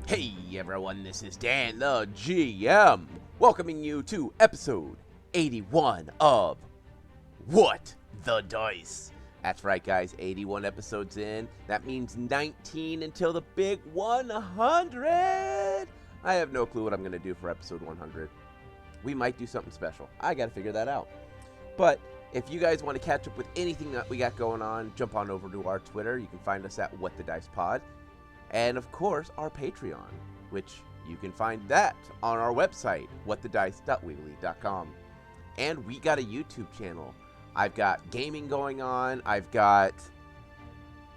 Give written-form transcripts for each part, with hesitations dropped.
Hey everyone, this is Dan the GM, welcoming you to episode 81 of What the Dice. That's right guys, 81 episodes in. That means 19 until the big 100. I have no clue what I'm going to do for episode 100. We might do something special. I got to figure that out. But if you guys want to catch up with anything that we got going on, jump on over to our Twitter. You can find us at What the Dice Pod. And of course, our Patreon, which you can find that on our website, whatthedice.weebly.com. And we got a YouTube channel. I've got gaming going on. I've got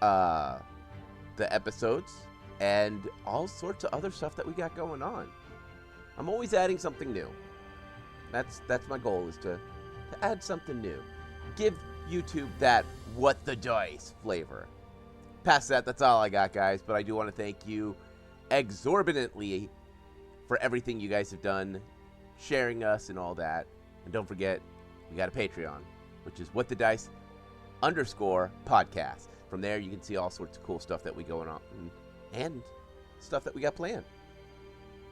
the episodes and all sorts of other stuff that we got going on. I'm always adding something new. That's my goal, is to add something new. Give YouTube that What the Dice flavor. Past that, that's all I got, guys. But I do want to thank you exorbitantly for everything you guys have done, sharing us and all that. And don't forget, we got a Patreon, which is whatthedice_podcast. From there, you can see all sorts of cool stuff that we going on and stuff that we got planned.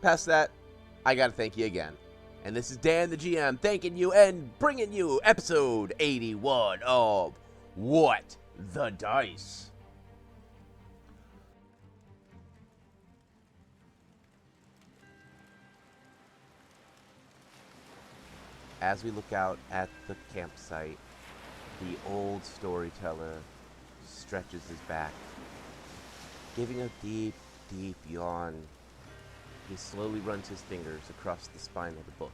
Past that, I got to thank you again. And this is Dan the GM thanking you and bringing you episode 81 of What the Dice. As we look out at the campsite, the old storyteller stretches his back, giving a deep, deep yawn. He slowly runs his fingers across the spine of the book.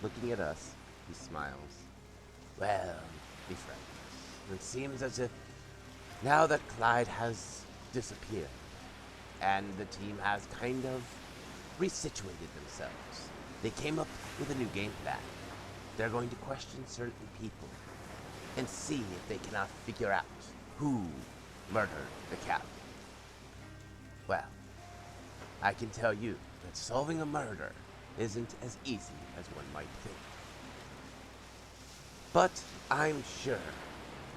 Looking at us, he smiles. Well, my friends, it seems as if now that Clyde has disappeared, and the team has kind of resituated themselves, they came up with a new game plan. They're going to question certain people and see if they cannot figure out who murdered the captain. Well, I can tell you that solving a murder isn't as easy as one might think. But I'm sure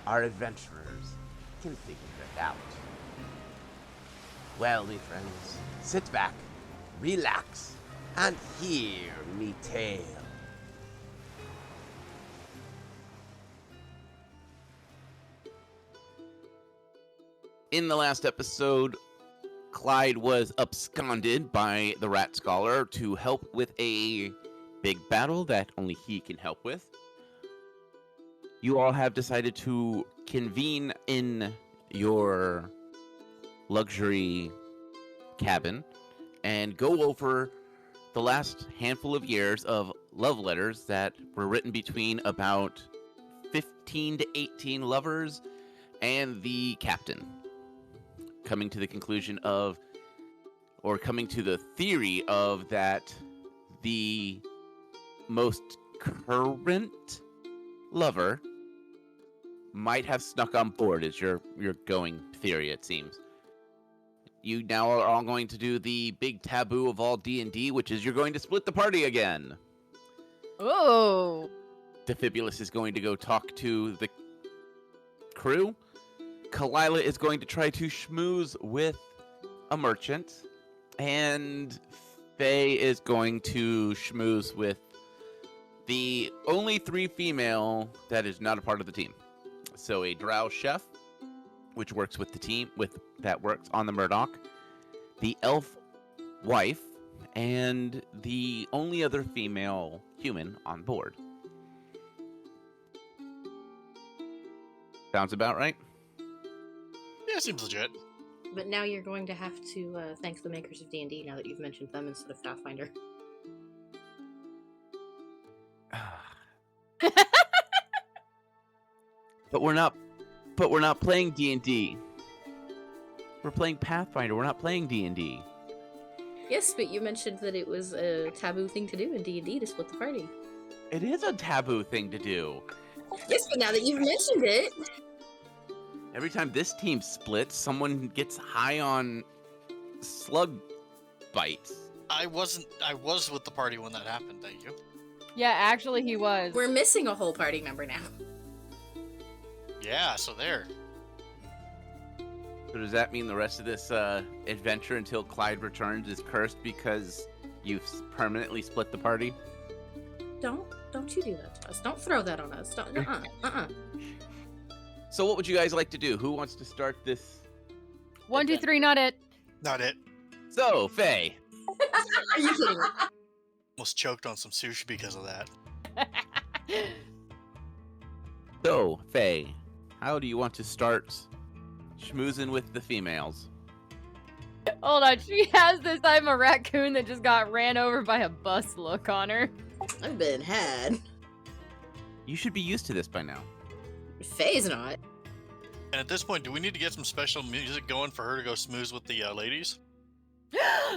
our adventurers can figure it out. Well, me friends, sit back, relax, and hear me tale. In the last episode, Clyde was absconded by the Rat Scholar to help with a big battle that only he can help with. You all have decided to convene in your luxury cabin and go over the last handful of years of love letters that were written between about 15 to 18 lovers and the captain, coming to the conclusion of, or coming to the theory of, that the most current lover might have snuck on board, is your going theory, it seems. You now are all going to do the big taboo of all D&D, which is you're going to split the party again. Oh. Defibulous is going to go talk to the crew. Kalila is going to try to schmooze with a merchant. And Faye is going to schmooze with the only 3 female that is not a part of the team. So a drow chef, which works with the team, that works on the Murdock, the elf wife, and the only other female human on board. Sounds about right? Yeah, seems legit. But now you're going to have to thank the makers of D&D now that you've mentioned them instead of Pathfinder. But we're not playing D&D. We're playing Pathfinder. We're not playing D&D. Yes, but you mentioned that it was a taboo thing to do in D&D to split the party. It is a taboo thing to do. Yes, but now that you've mentioned it... Every time this team splits, someone gets high on slug bites. I was with the party when that happened, thank you. Yeah, actually he was. We're missing a whole party member now. Yeah, so there. So does that mean the rest of this adventure until Clyde returns is cursed because you've permanently split the party? Don't you do that to us. Don't throw that on us. Don't, So what would you guys like to do? Who wants to start this? 1, 2, 3, not it. Not it. So, Faye. Are you kidding me? Almost choked on some sushi because of that. So, Faye, how do you want to start schmoozing with the females? Hold on, she has this I'm a raccoon that just got ran over by a bus look on her. I've been had. You should be used to this by now. Faye's not. And at this point, do we need to get some special music going for her to go smooth with the ladies?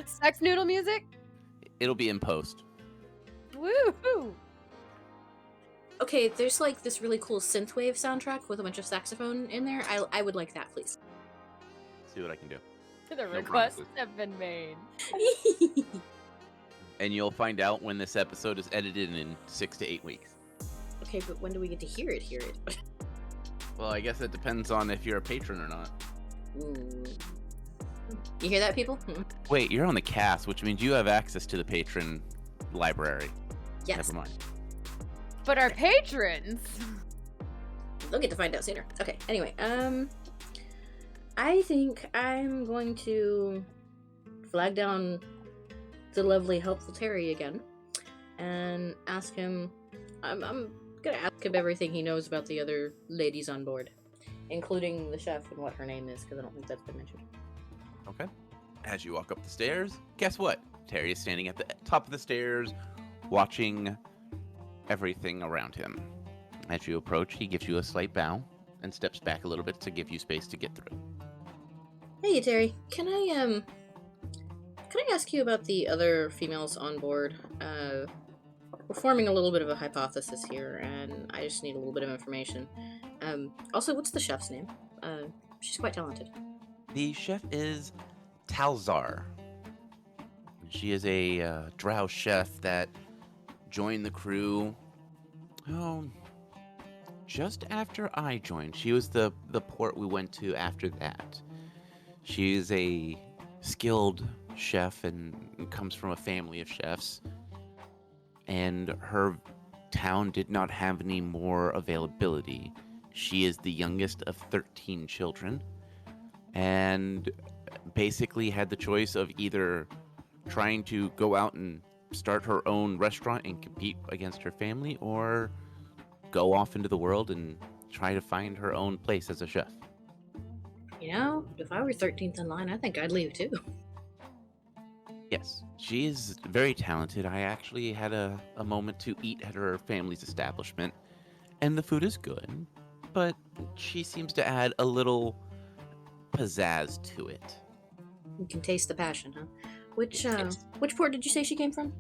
Sex noodle music? It'll be in post. Woohoo! Okay, there's like this really cool synthwave soundtrack with a bunch of saxophone in there. I would like that, please. See what I can do. The requests promises. have been made. And you'll find out when this episode is edited in 6 to 8 weeks. Okay, but when do we get to hear it? Well, I guess it depends on if you're a patron or not. You hear that, people? Wait, you're on the cast, which means you have access to the patron library. Yes. Never mind. But our patrons. They'll get to find out sooner. Okay, anyway, I think I'm going to flag down the lovely, helpful Terry again and ask him. I'm gonna ask him everything he knows about the other ladies on board, including the chef and what her name is, because I don't think that's been mentioned. Okay. As you walk up the stairs, guess what? Terry is standing at the top of the stairs, watching everything around him. As you approach, he gives you a slight bow and steps back a little bit to give you space to get through. Hey, Terry. Can I ask you about the other females on board? We're forming a little bit of a hypothesis here, and I just need a little bit of information. Also, what's the chef's name? She's quite talented. The chef is Talzar. She is a drow chef that joined the crew, just after I joined. She was the port we went to after that. She is a skilled chef and comes from a family of chefs. And her town did not have any more availability. She is the youngest of 13 children and basically had the choice of either trying to go out and start her own restaurant and compete against her family, or go off into the world and try to find her own place as a chef. You know, if I were 13th in line, I think I'd leave too. Yes, she is very talented. I actually had a moment to eat at her family's establishment, and the food is good, but she seems to add a little pizzazz to it. You can taste the passion, huh? Which Yes. which port did you say she came from?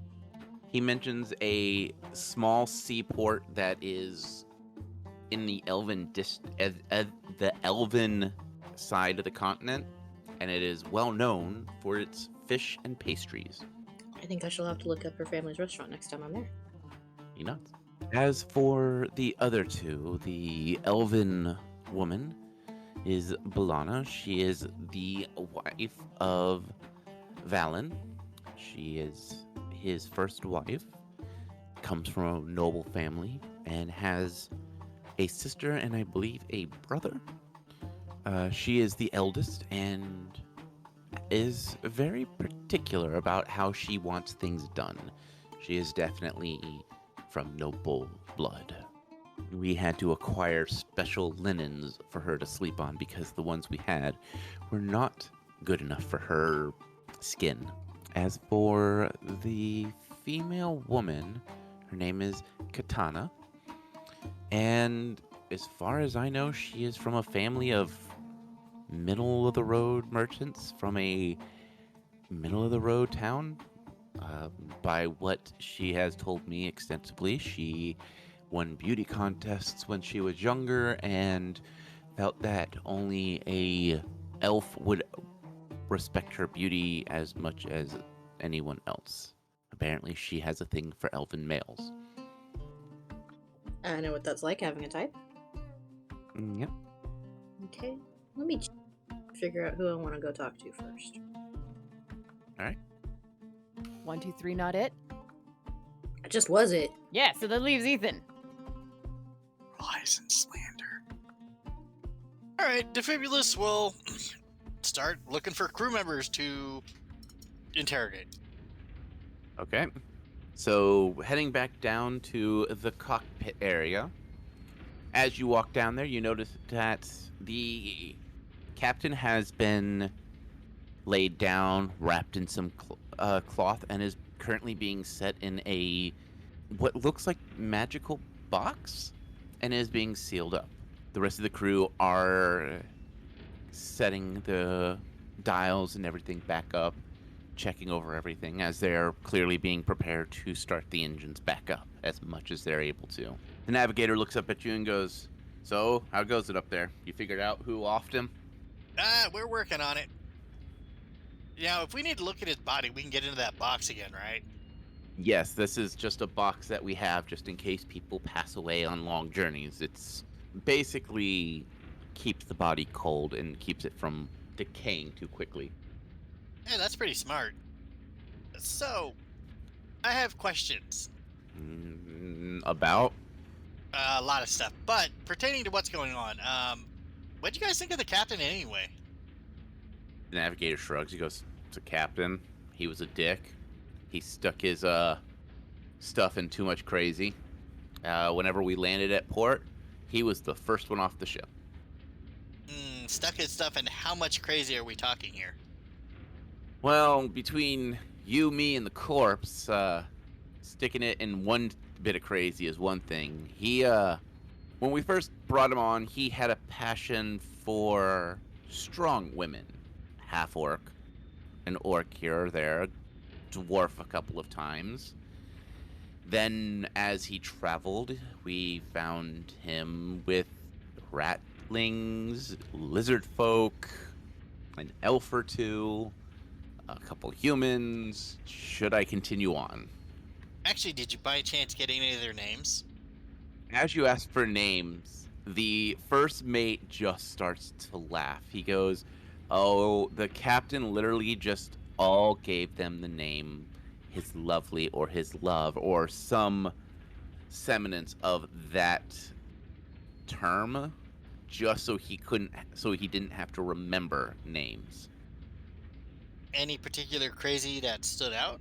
He mentions a small seaport that is in the Elven the Elven side of the continent, and it is well known for its fish and pastries. I think I shall have to look up her family's restaurant next time I'm there. You nuts. As for the other two, the Elven woman is Balana. She is the wife of Valen. She is his first wife, comes from a noble family, and has a sister and I believe a brother. She is the eldest and is very particular about how she wants things done. She is definitely from noble blood. We had to acquire special linens for her to sleep on because the ones we had were not good enough for her skin. As for the female woman, her name is Katana, and as far as I know, she is from a family of middle-of-the-road merchants from a middle-of-the-road town. By what she has told me extensively, she won beauty contests when she was younger and felt that only a elf would respect her beauty as much as anyone else. Apparently, she has a thing for elven males. I know what that's like, having a type. Yep. Okay, let me check figure out who I want to go talk to first. All right. 1, 2, 3, not it? That just was it. Yeah, so that leaves Ethan. Lies and slander. All right, Defibulous will start looking for crew members to interrogate. Okay. So heading back down to the cockpit area. As you walk down there, you notice that the captain has been laid down, wrapped in some cloth, and is currently being set in a what looks like magical box, and is being sealed up. The rest of the crew are setting the dials and everything back up, checking over everything as they're clearly being prepared to start the engines back up as much as they're able to. The navigator looks up at you and goes, "So, how goes it up there? You figured out who offed him?" We're working on it. If we need to look at his body, we can get into that box again, right? Yes, this is just a box that we have just in case people pass away on long journeys. It's basically keeps the body cold and keeps it from decaying too quickly. Yeah, that's pretty smart. So, I have questions. About? A lot of stuff, but pertaining to what's going on, what'd you guys think of the captain anyway? The navigator shrugs. He goes, "It's a captain. He was a dick. He stuck his stuff in too much crazy. Whenever we landed at port, he was the first one off the ship." Stuck his stuff in how much crazy are we talking here? Well, between you, me, and the corpse, sticking it in one bit of crazy is one thing. He, when we first brought him on, he had a passion for strong women. Half-orc, an orc here or there, dwarf a couple of times. Then, as he traveled, we found him with ratlings, lizard folk, an elf or two, a couple humans. Should I continue on? Actually, did you by chance get any of their names? As you ask for names, the first mate just starts to laugh. He goes, "Oh, the captain literally just all gave them the name his lovely or his love or some semblance of that term just so he didn't have to remember names." Any particular crazy that stood out?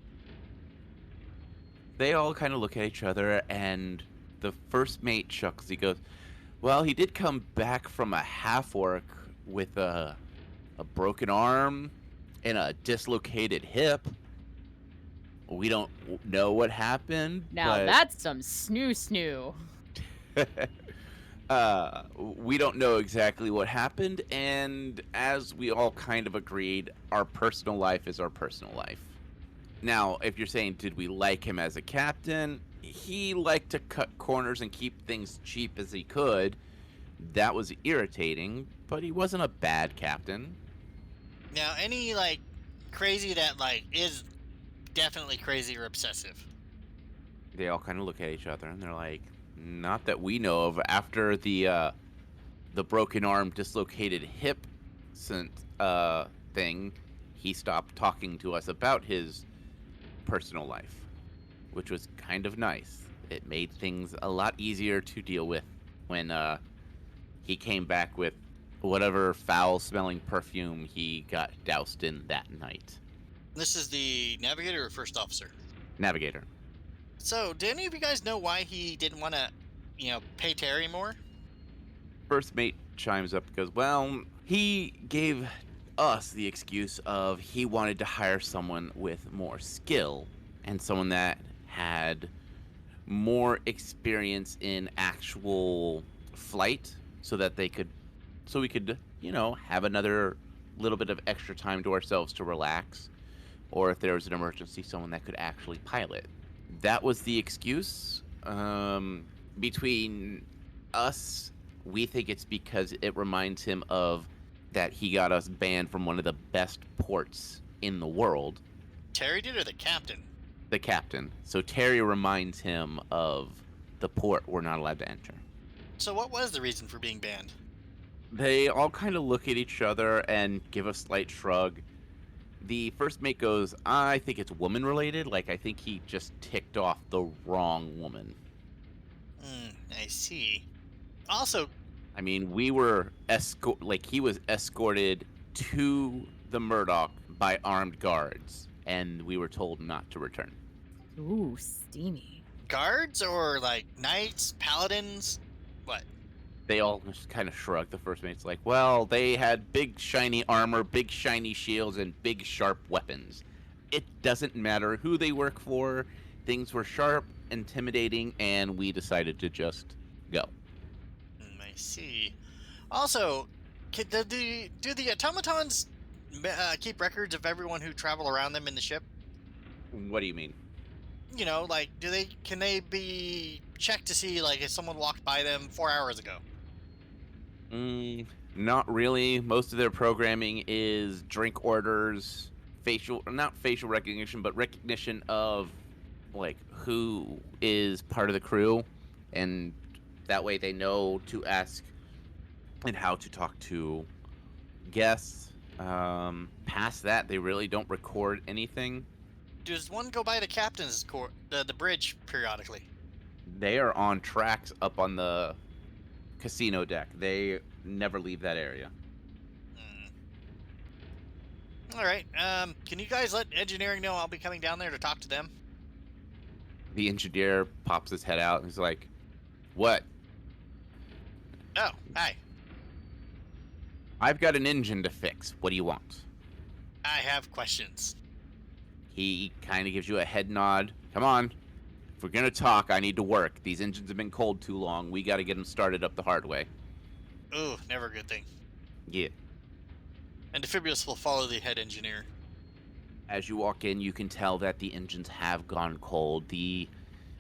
They all kind of look at each other, and the first mate chuckles. He goes, "Well, he did come back from a half-orc with a broken arm and a dislocated hip. We don't know what happened. Now but that's some snoo. we don't know exactly what happened, and as we all kind of agreed, our personal life is our personal life. Now, if you're saying, did we like him as a captain? He liked to cut corners and keep things cheap as he could. That was irritating, but he wasn't a bad captain." Now, any, crazy that, is definitely crazy or obsessive? They all kind of look at each other, and they're like, "Not that we know of." After the broken arm, dislocated hip thing, he stopped talking to us about his personal life, which was kind of nice. It made things a lot easier to deal with when he came back with whatever foul-smelling perfume he got doused in that night. This is the navigator or first officer? Navigator. So, do any of you guys know why he didn't want to, pay Terry more? First mate chimes up because, well, he gave us the excuse of he wanted to hire someone with more skill and someone that had more experience in actual flight so we could, have another little bit of extra time to ourselves to relax, or if there was an emergency, someone that could actually pilot. That was the excuse. Between us, we think it's because it reminds him of that he got us banned from one of the best ports in the world. Terry did, or the captain? The captain. So Terry reminds him of the port we're not allowed to enter. So what was the reason for being banned? They all kind of look at each other and give a slight shrug. The first mate goes, I think it's woman related. Like, I think he just ticked off the wrong woman. I see. Also, I mean, we were he was escorted to the Murdock by armed guards, and we were told not to return. Ooh, steamy. guards or like knights, paladins? What? They all just kind of shrug. The first mate's like, well, they had big shiny armor, big shiny shields, and big sharp weapons. It doesn't matter who they work for. Things were sharp, intimidating, and we decided to just go. I see. Also, do the automatons keep records of everyone who travel around them in the ship? What do you mean? You know, like, can they be checked to see, like, if someone walked by them 4 hours ago? Not really. Most of their programming is drink orders, not facial recognition, but recognition of, like, who is part of the crew, and that way they know to ask and how to talk to guests. Past that, they really don't record anything. Does one go by the captain's the bridge periodically? They are on tracks up on the casino deck. They never leave that area. All right. Can you guys let engineering know I'll be coming down there to talk to them? The engineer pops his head out and he's like, what? Oh, hi. I've got an engine to fix. What do you want? I have questions. He kind of gives you a head nod. Come on. If we're going to talk, I need to work. These engines have been cold too long. We got to get them started up the hard way. Ooh, never a good thing. Yeah. And Defibrius will follow the head engineer. As you walk in, you can tell that the engines have gone cold. The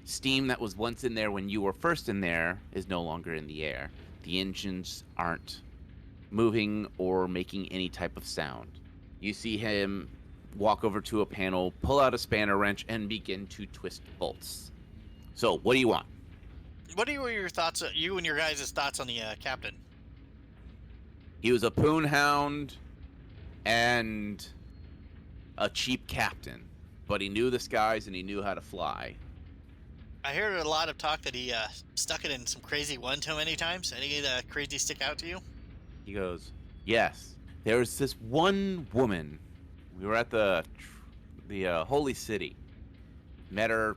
steam that was once in there when you were first in there is no longer in the air. The engines aren't moving or making any type of sound. You see him walk over to a panel, pull out a spanner wrench, and begin to twist bolts. So, what do you want? What are your thoughts, you and your guys' thoughts on the captain? He was a poon hound and a cheap captain, but he knew the skies and he knew how to fly. I heard a lot of talk that he stuck it in some crazy one too many times. Any crazy stick out to you? He goes, yes. There was this one woman. We were at the Holy City. Met her,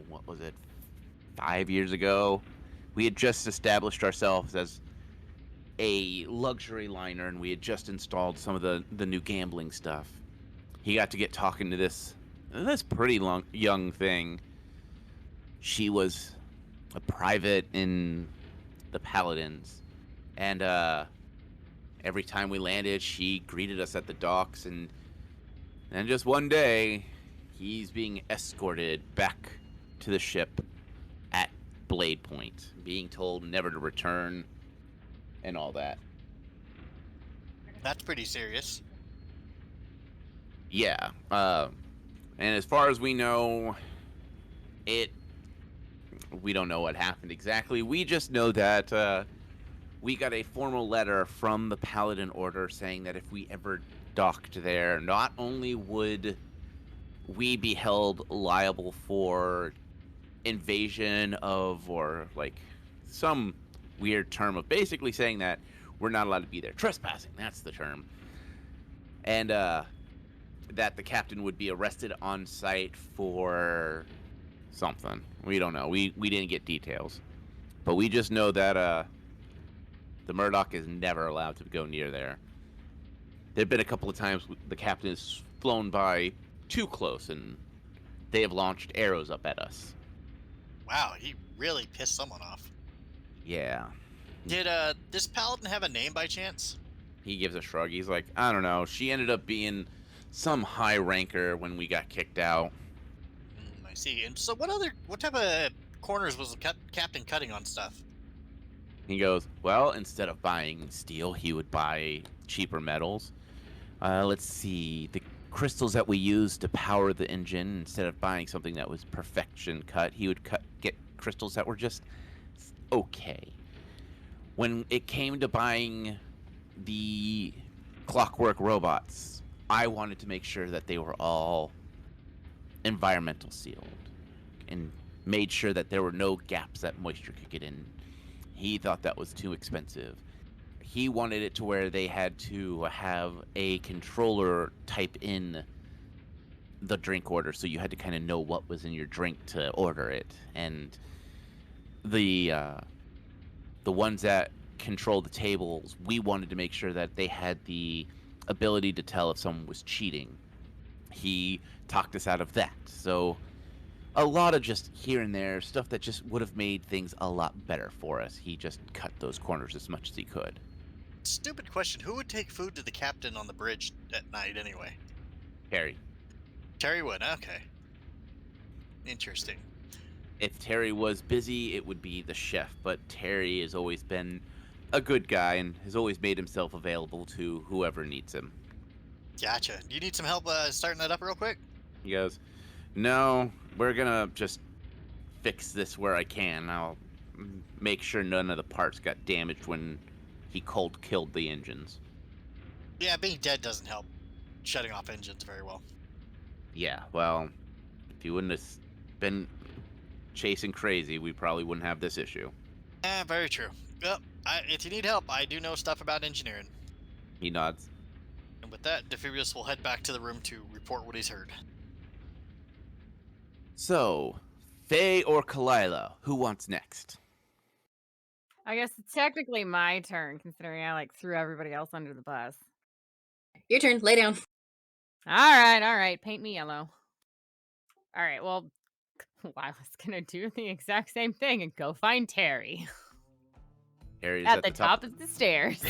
what was it, 5 years ago? We had just established ourselves as a luxury liner, and we had just installed some of the new gambling stuff. He got to get talking to this pretty young thing. She was a private in the Paladins, and every time we landed, she greeted us at the docks, and then just one day, he's being escorted back to the ship at Blade Point, being told never to return, and all that. That's pretty serious. Yeah. And as far as we know, we don't know what happened exactly. We just know that we got a formal letter from the Paladin Order saying that if we ever docked there, not only would we be held liable for invasion of, or like some weird term of basically saying that we're not allowed to be there. Trespassing, that's the term. And that the captain would be arrested on site for something. We don't know. We didn't get details. But we just know that the Murdock is never allowed to go near there. There have been a couple of times the captain has flown by too close, and they have launched arrows up at us. Wow, he really pissed someone off. Yeah. Did this paladin have a name by chance? He gives a shrug. He's like, I don't know. She ended up being some high ranker when we got kicked out. I see. And so what type of corners was the captain cutting on stuff? He goes, well, instead of buying steel, he would buy cheaper metals. Let's see. The crystals that we use to power the engine, instead of buying something that was perfection cut, he would get crystals that were just okay. When it came to buying the clockwork robots, I wanted to make sure that they were all environmental sealed and made sure that there were no gaps that moisture could get in. He thought that was too expensive. He wanted it to where they had to have a controller type in the drink order, so you had to kind of know what was in your drink to order it. And the ones that control the tables, we wanted to make sure that they had the ability to tell if someone was cheating. He talked us out of that. So a lot of just here and there stuff that just would have made things a lot better for us. He just cut those corners as much as he could. Stupid question. Who would take food to the captain on the bridge at night anyway? Terry. Terry would. Okay. Interesting. If Terry was busy, it would be the chef, but Terry has always been a good guy and has always made himself available to whoever needs him. Gotcha. Do you need some help starting that up real quick? He goes, "No, we're gonna just fix this where I can. I'll make sure none of the parts got damaged when he cold killed the engines." Yeah, being dead doesn't help shutting off engines very well. Yeah, well, if he wouldn't have been chasing crazy, we probably wouldn't have this issue. Very true. Well, if you need help, I do know stuff about engineering. He nods. And with that, Defibrius will head back to the room to report what he's heard. So, Faye or Kalila, who wants next? I guess it's technically my turn, considering I threw everybody else under the bus. Your turn. Lay down. All right. Paint me yellow. All right, well, Lila's gonna do the exact same thing and go find Terry. Terry's at the top of the stairs.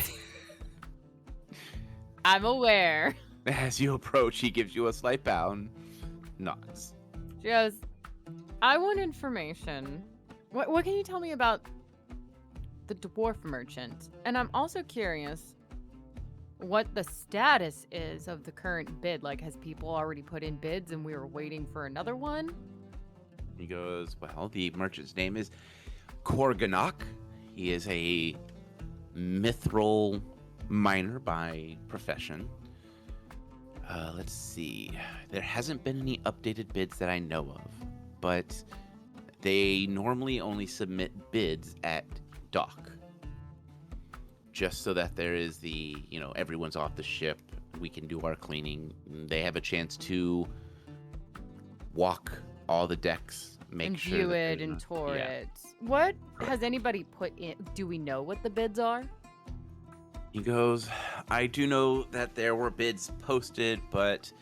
I'm aware. As you approach, he gives you a slight bow and nods. She goes, I want information. What can you tell me about the dwarf merchant? And I'm also curious what the status is of the current bid. Has people already put in bids and we were waiting for another one? He goes, well, the merchant's name is Korganok. He is a mithril miner by profession. Let's see. There hasn't been any updated bids that I know of, but they normally only submit bids at dock. Just so that there is everyone's off the ship, we can do our cleaning. They have a chance to walk all the decks, make sure view it and tour it. What has anybody put in? Do we know what the bids are? He goes, I do know that there were bids posted, but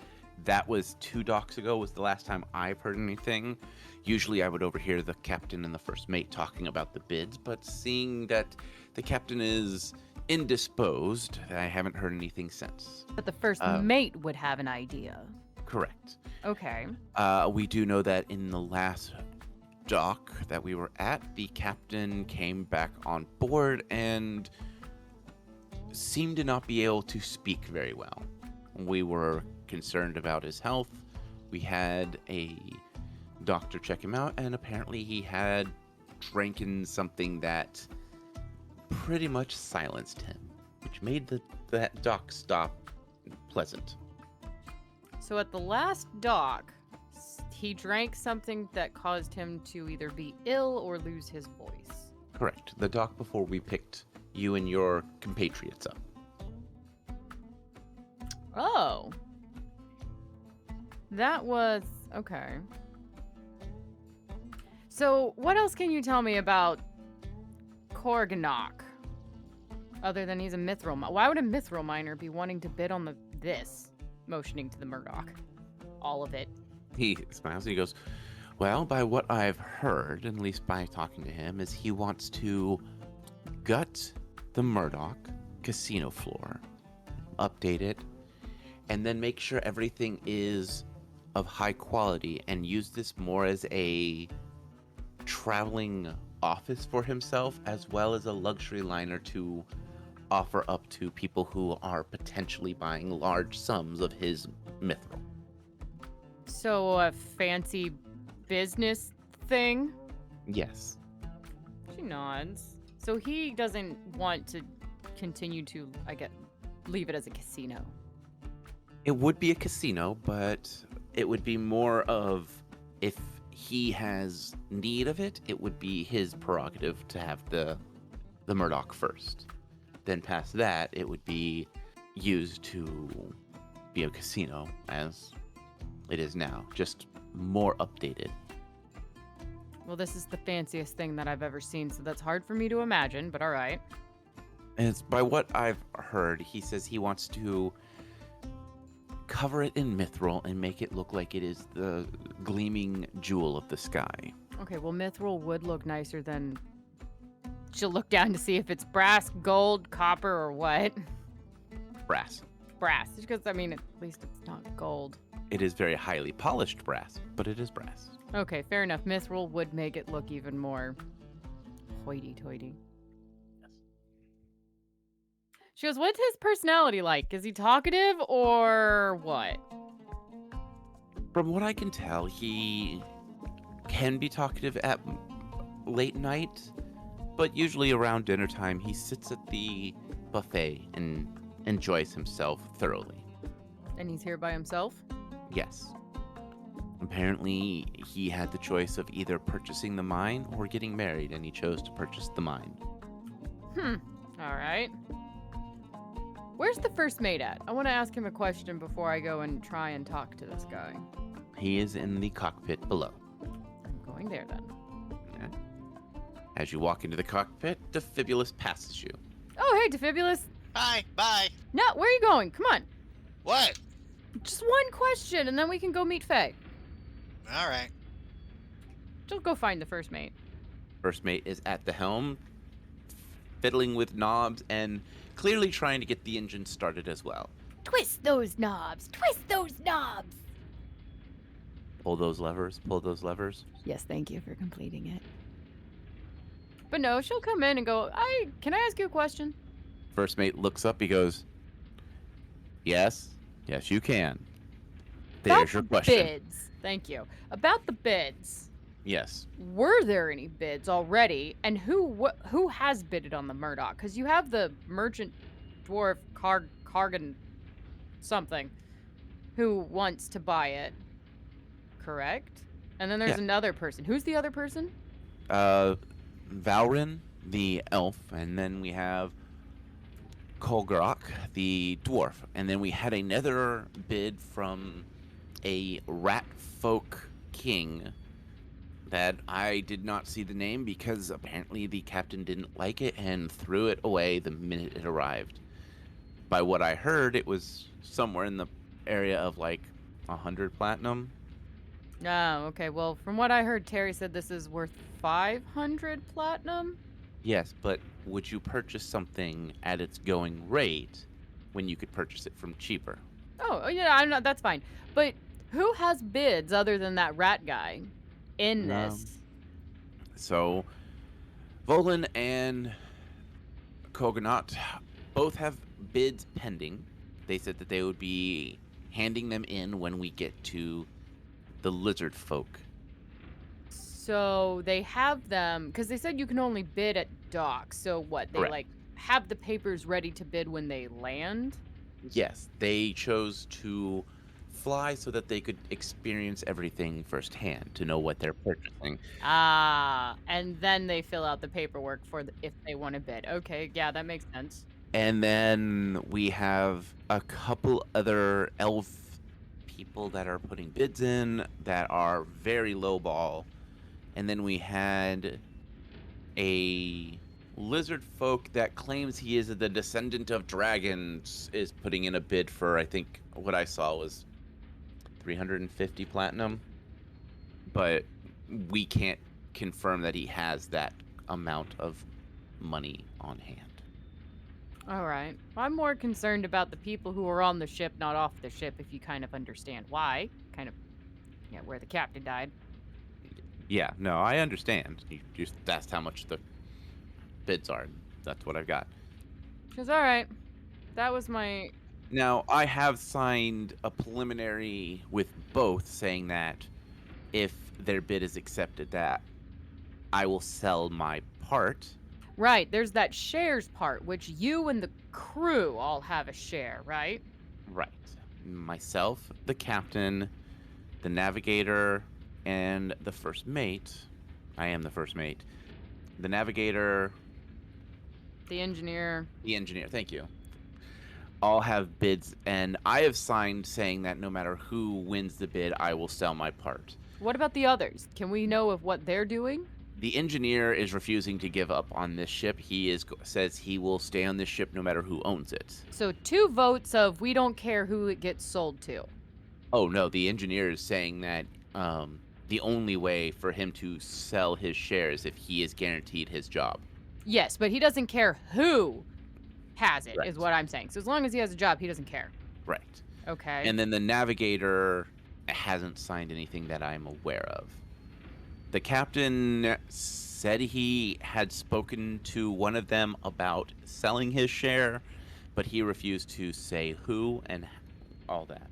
that was 2 docks ago was the last time I've heard anything. Usually I would overhear the captain and the first mate talking about the bids, but seeing that the captain is indisposed, I haven't heard anything since. But the first mate would have an idea. Correct. Okay. We do know that in the last dock that we were at, the captain came back on board and seemed to not be able to speak very well. We were concerned about his health. We had a doctor check him out, and apparently he had drinking something that pretty much silenced him, which made that dock stop pleasant. So at the last dock, he drank something that caused him to either be ill or lose his voice. Correct. The dock before we picked you and your compatriots up. Oh. That was... okay. So, what else can you tell me about Korganok? Other than he's a mithril miner. Why would a mithril miner be wanting to bid on this? Motioning to the Murdock. All of it. He smiles and he goes, well, by what I've heard, at least by talking to him, is he wants to gut the Murdock casino floor, update it, and then make sure everything is of high quality and use this more as a traveling office for himself as well as a luxury liner to offer up to people who are potentially buying large sums of his mithril. So a fancy business thing? Yes. She nods. So he doesn't want to continue to, leave it as a casino. It would be a casino, but it would be more of if he has need of it, it would be his prerogative to have the Murdock first. Then past that, it would be used to be a casino as it is now, just more updated. Well, this is the fanciest thing that I've ever seen, so that's hard for me to imagine, but all right. And it's by what I've heard, he says he wants to cover it in mithril and make it look like it is the gleaming jewel of the sky. Okay, well, mithril would look nicer than... She'll look down to see if it's brass, gold, copper, or what. Brass. Brass, because, I mean, at least it's not gold. It is very highly polished brass, but it is brass. Okay, fair enough. Mithril would make it look even more hoity-toity. Yes. She goes, what's his personality like? Is he talkative or what? From what I can tell, he can be talkative at late night, but usually around dinner time, he sits at the buffet and enjoys himself thoroughly. And he's here by himself? Yes. Apparently, he had the choice of either purchasing the mine or getting married, and he chose to purchase the mine. All right. Where's the first mate at? I want to ask him a question before I go and try and talk to this guy. He is in the cockpit below. I'm going there then. Okay. As you walk into the cockpit, Defibulus passes you. Oh, hey, Defibulus. Hi, bye. No, where are you going? Come on. What? Just one question, and then we can go meet Faye. All right. Just go find the first mate. First mate is at the helm, fiddling with knobs and clearly trying to get the engine started as well. Twist those knobs. Twist those knobs. Pull those levers, pull those levers. Yes, thank you for completing it. But no, she'll come in and go, can I ask you a question? First mate looks up, he goes, yes, you can. There's your question. Bids. Thank you. About the bids. Yes. Were there any bids already? And who has bidded on the Murdock? Because you have the merchant dwarf Kargan something who wants to buy it. Correct? And then there's another person. Who's the other person? Valrin, the elf, and then we have Kolgrok, the dwarf, and then we had another bid from a rat folk king that I did not see the name because apparently the captain didn't like it and threw it away the minute it arrived. By what I heard, it was somewhere in the area of like 100 platinum. Oh, okay. Well, from what I heard, Terry said this is worth 500 platinum. Yes, but would you purchase something at its going rate when you could purchase it from cheaper? Oh, yeah, I'm not. That's fine. But who has bids other than that rat guy in this? So, Volan and Koganot both have bids pending. They said that they would be handing them in when we get to the lizard folk. So they have them, because they said you can only bid at docks. So what, they Correct. like have the papers ready to bid when they land? Yes, they chose to fly so that they could experience everything firsthand to know what they're purchasing. Ah, and then they fill out the paperwork for if they want to bid. Okay, yeah, that makes sense. And then we have a couple other elf people that are putting bids in that are very low ball. And then we had a lizard folk that claims he is the descendant of dragons is putting in a bid for, I think what I saw was 350 platinum. But we can't confirm that he has that amount of money on hand. All right. I'm more concerned about the people who are on the ship, not off the ship, if you kind of understand why. Kind of, yeah, where the captain died. Yeah, no, I understand. You just asked how much the bids are. That's what I've got. Because, all right, that was my... Now, I have signed a preliminary with both saying that if their bid is accepted, that I will sell my part. Right, there's that shares part, which you and the crew all have a share, right? Right. Myself, the captain, the navigator, and the first mate. I am the first mate. The navigator, The engineer. the engineer, thank you, all have bids, and I have signed saying that no matter who wins the bid, I will sell my part. What about the others? Can we know of what they're doing? The engineer is refusing to give up on this ship. He says he will stay on this ship no matter who owns it. So 2 votes of we don't care who it gets sold to. Oh no, the engineer is saying that the only way for him to sell his shares if he is guaranteed his job. Yes, but he doesn't care who has it, Right. is what I'm saying. So as long as he has a job, he doesn't care. Right. Okay. And then the navigator hasn't signed anything that I'm aware of. The captain said he had spoken to one of them about selling his share, but he refused to say who and all that.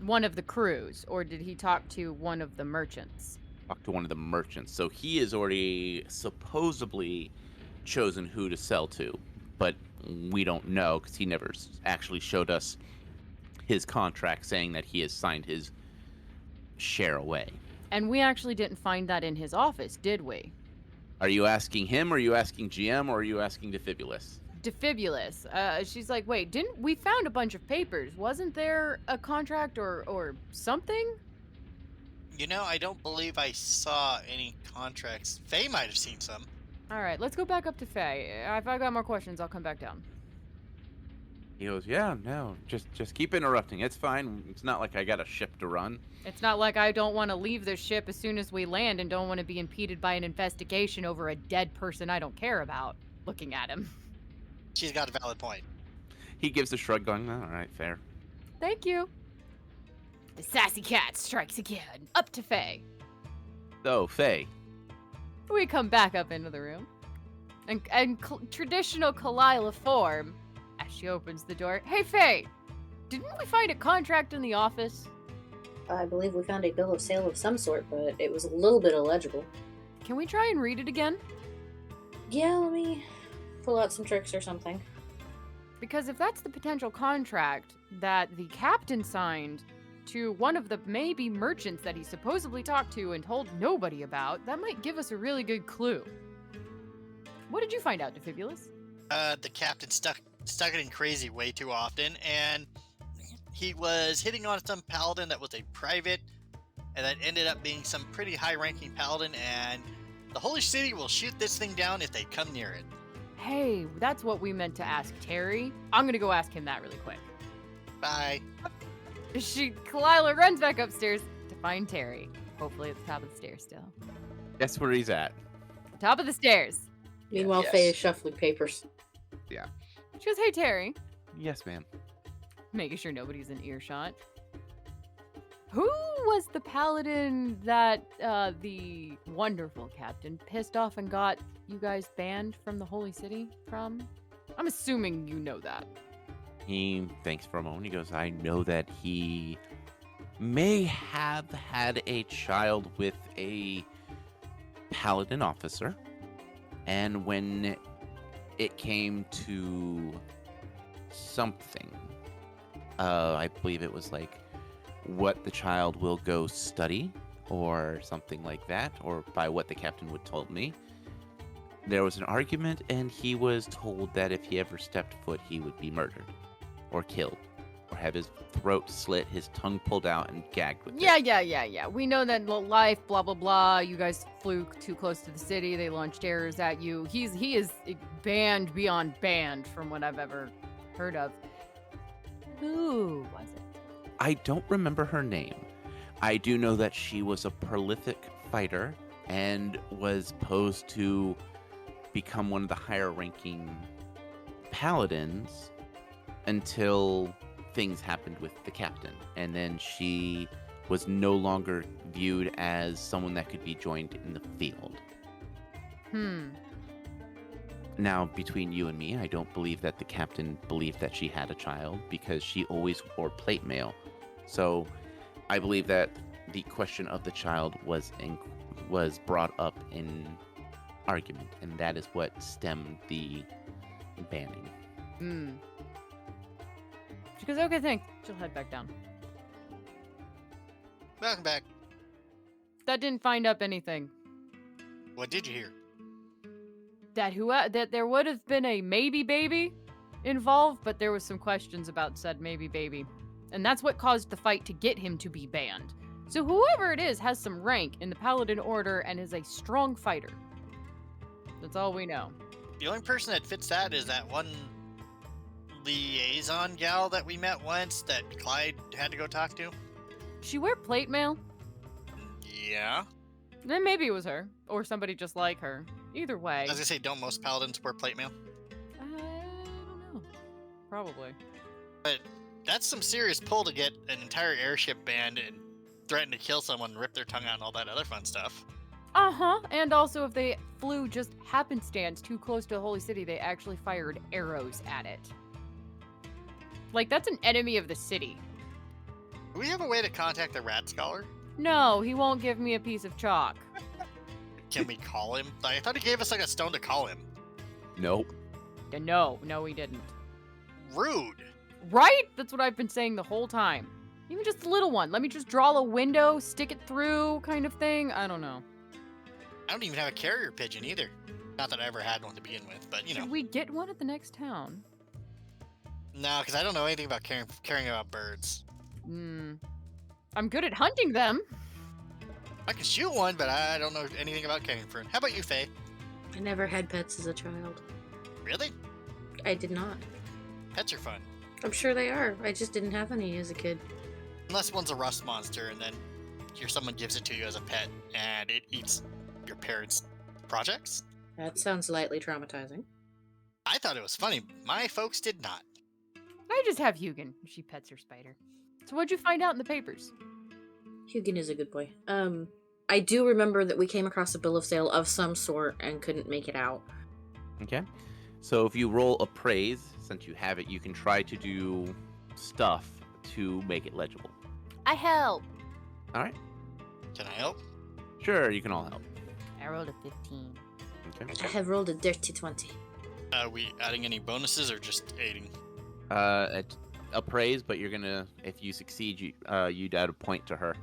One of the crews, or did he talk to one of the merchants? Talked to one of the merchants. So he has already supposedly chosen who to sell to, but we don't know because he never actually showed us his contract saying that he has signed his share away. And we actually didn't find that in his office, did we? Are you asking him, or are you asking GM, or are you asking Defibulus? Defibulus. She's like, wait, we found a bunch of papers. Wasn't there a contract or something? You know, I don't believe I saw any contracts. Faye might have seen some. All right, let's go back up to Faye. If I got more questions, I'll come back down. He goes, yeah, no, just keep interrupting. It's fine. It's not like I got a ship to run. It's not like I don't want to leave the ship as soon as we land and don't want to be impeded by an investigation over a dead person I don't care about. Looking at him. She's got a valid point. He gives a shrug going, all right, fair. Thank you. The sassy cat strikes again. Up to Faye. So, Faye, We come back up into the room. And traditional Kalila form, as she opens the door. Hey, Faye! Didn't we find a contract in the office? I believe we found a bill of sale of some sort, but it was a little bit illegible. Can we try and read it again? Yeah, let me pull out some tricks or something. Because if that's the potential contract that the captain signed to one of the maybe merchants that he supposedly talked to and told nobody about, that might give us a really good clue. What did you find out, Defibulus? The captain stuck it in crazy way too often, and he was hitting on some paladin that was a private, and that ended up being some pretty high-ranking paladin, and the Holy City will shoot this thing down if they come near it. Hey, that's what we meant to ask Terry. I'm gonna go ask him that really quick. Bye. Kalila runs back upstairs to find Terry. Hopefully at the top of the stairs still. guess where he's at? Top of the stairs. Meanwhile, Yes. Faye is shuffling papers. She goes, hey, Terry. Yes, ma'am. Making sure nobody's in earshot. Who was the paladin that the wonderful captain pissed off and got you guys banned from the Holy City from? I'm assuming you know that. He thinks for a moment. He goes, I know that he may have had a child with a paladin officer. And when it came to something, I believe it was like what the child will go study or something like that, or by what the captain would told me. There was an argument, and he was told that if he ever stepped foot, he would be murdered or killed or have his throat slit, his tongue pulled out, and gagged with it. Yeah. We know that life, blah, blah, blah. You guys flew too close to the city. They launched arrows at you. He is banned beyond banned from what I've ever heard of. Who was it? I don't remember her name. I do know that she was a prolific fighter and was posed to become one of the higher ranking paladins until things happened with the captain. And then she was no longer viewed as someone that could be joined in the field. Now, between you and me, I don't believe that the captain believed that she had a child because she always wore plate mail. So I believe that the question of the child was brought up in argument, and that is what stemmed the banning. Hmm. She goes, okay, thanks. She'll head back down. Welcome back. That didn't find up anything. What did you hear? That there would have been a maybe baby involved, but there was some questions about said maybe baby. And that's what caused the fight to get him to be banned. So whoever it is has some rank in the Paladin Order and is a strong fighter. That's all we know. The only person that fits that is that one liaison gal that we met once that Clyde had to go talk to. She wear plate mail? Yeah. Then maybe it was her. Or somebody just like her. Either way. I was gonna say, don't most paladins wear plate mail? I don't know. Probably. But that's some serious pull to get an entire airship banned and threaten to kill someone, rip their tongue out, and all that other fun stuff. Uh-huh. And also if they flew just happenstance too close to the holy city, they actually fired arrows at it. Like, that's an enemy of the city. Do we have a way to contact the rat scholar? No, he won't give me a piece of chalk. Can we call him? I thought he gave us like a stone to call him. Nope. No, he didn't. Rude. Right? That's what I've been saying the whole time. Even just a little one. Let me just draw a window, stick it through kind of thing. I don't know. I don't even have a carrier pigeon either. Not that I ever had one to begin with, but you know. Should we get one at the next town? No, because I don't know anything about caring about birds. I'm good at hunting them. I can shoot one, but I don't know anything about caring for it. How about you, Faye? I never had pets as a child. Really? I did not. Pets are fun. I'm sure they are. I just didn't have any as a kid. Unless one's a rust monster and then someone gives it to you as a pet and it eats your parents' projects. That sounds lightly traumatizing. I thought it was funny. My folks did not. I just have Hugin. She pets her spider. So what'd you find out in the papers? Hugin is a good boy. I do remember that we came across a bill of sale of some sort and couldn't make it out. Okay. So if you roll appraise, since you have it, you can try to do stuff to make it legible. I help. All right. Can I help? Sure, you can all help. I rolled a 15. Okay. I have rolled a dirty 20. Are we adding any bonuses or just aiding? Appraise, but you're gonna, if you succeed, you'd add a point to her.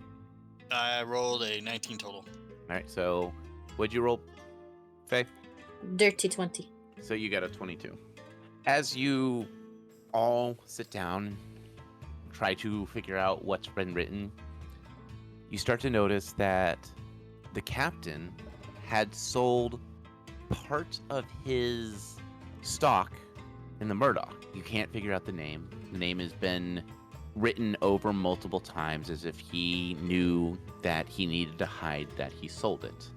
I rolled a 19 total. All right. So, what'd you roll, Faye? Dirty 20. So you got a 22. As you all sit down and try to figure out what's been written, you start to notice that the captain had sold part of his stock in the Murdock. You can't figure out the name. The name has been written over multiple times as if he knew that he needed to hide that he sold it.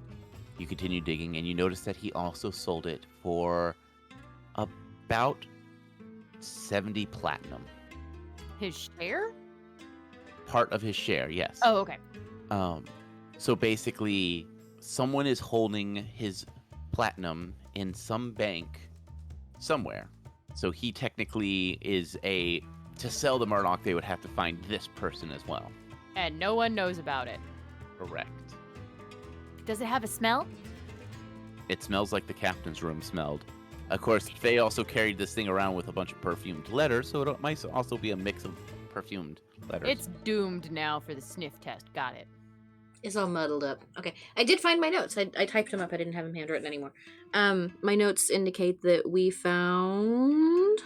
You continue digging and you notice that he also sold it for about 70 platinum. His share? Part of his share, yes. Oh, okay. So basically, someone is holding his platinum in some bank somewhere. So he technically is to sell the Murdock, they would have to find this person as well. And no one knows about it. Correct. Does it have a smell? It smells like the captain's room smelled. Of course, Faye also carried this thing around with a bunch of perfumed letters, so it might also be a mix of perfumed letters. It's doomed now for the sniff test. Got it. It's all muddled up. Okay. I did find my notes. I typed them up. I didn't have them handwritten anymore. My notes indicate that we found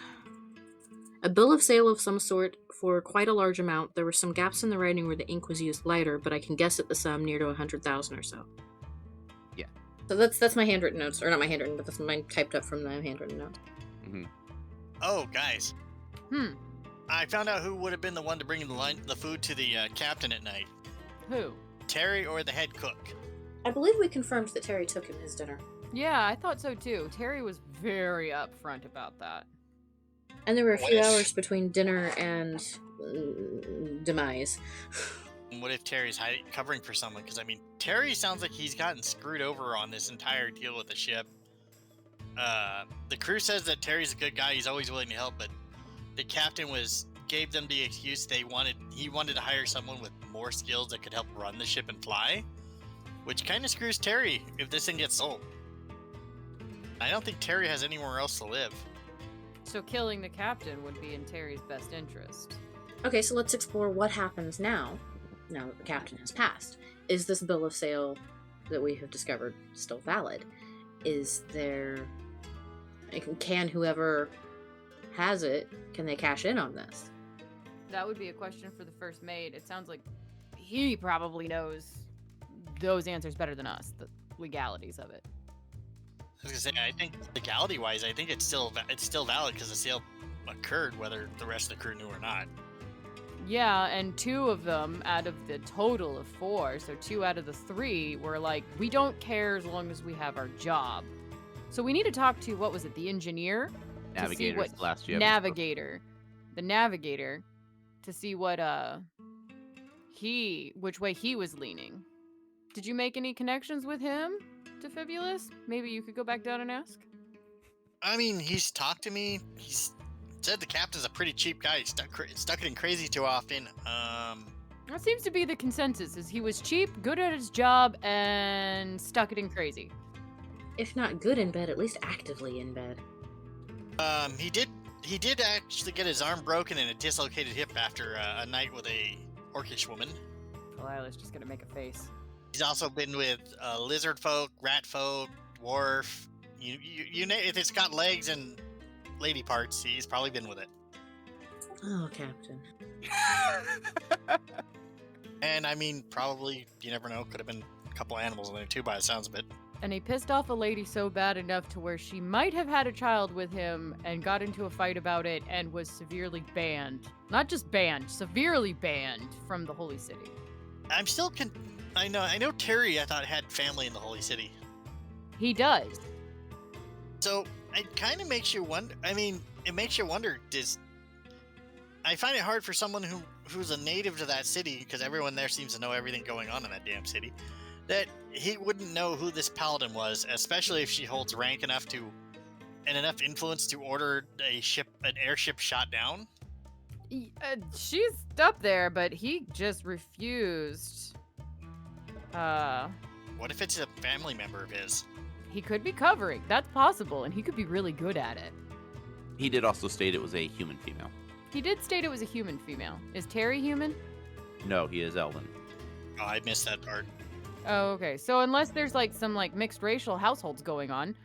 a bill of sale of some sort for quite a large amount. There were some gaps in the writing where the ink was used lighter, but I can guess at the sum near to 100,000 or so. Yeah. So that's my handwritten notes. Or not my handwritten, but that's mine typed up from the handwritten notes. Mm-hmm. Oh, guys. Hmm. I found out who would have been the one to bring the food to the captain at night. Who? Terry or the head cook. I believe we confirmed that Terry took him his dinner. Yeah, I thought so too. Terry was very upfront about that. And there were a few hours between dinner and demise. What if Terry's covering for someone? Because, I mean, Terry sounds like he's gotten screwed over on this entire deal with the ship. The crew says that Terry's a good guy. He's always willing to help, but the captain gave them the excuse he wanted to hire someone with more skills that could help run the ship and fly, which kind of screws Terry if this thing gets sold. I don't think Terry has anywhere else to live. So killing the captain would be in Terry's best interest. Okay, so let's explore what happens now that the captain has passed. Is this bill of sale that we have discovered still valid? Is there... Can whoever has it, can they cash in on this? That would be a question for the first mate. It sounds like he probably knows those answers better than us, the legalities of it. I was gonna say, I think legality-wise, I think it's still valid because the sale occurred, whether the rest of the crew knew or not. Yeah, and 2 of them out of the total of 4, so 2 out of the 3 were like, we don't care as long as we have our job. So we need to talk to, what was it, the engineer? Navigator's the last you ever Navigator. The navigator. To see what, which way he was leaning. Did you make any connections with him, Defibulus? Maybe you could go back down and ask? I mean, he's talked to me. He's said the captain's a pretty cheap guy. He stuck it in crazy too often. That seems to be the consensus, is he was cheap, good at his job, and stuck it in crazy. If not good in bed, at least actively in bed. He did actually get his arm broken and a dislocated hip after a night with a orcish woman. Delilah's just gonna make a face. He's also been with lizard folk, rat folk, dwarf. You know, if it's got legs and lady parts, he's probably been with it. Oh, Captain. And I mean, probably, you never know, could have been a couple animals in there too by the sounds of it. And he pissed off a lady so bad enough to where she might have had a child with him and got into a fight about it and was severely banned. Not just banned, severely banned from the Holy City. I'm still I know Terry, I thought, had family in the Holy City. He does. So it kind of makes you wonder. I mean, it makes you wonder. I find it hard for someone who's a native to that city, because everyone there seems to know everything going on in that damn city, that he wouldn't know who this paladin was, especially if she holds rank enough and enough influence to order an airship shot down. She's up there, but he just refused. What if it's a family member of his? He could be covering. That's possible, and he could be really good at it. He did also state it was a human female. He did state it was a human female. Is Terry human? No, he is Elven. Oh, I missed that part. Oh, okay. So unless there's like some like mixed racial households going on,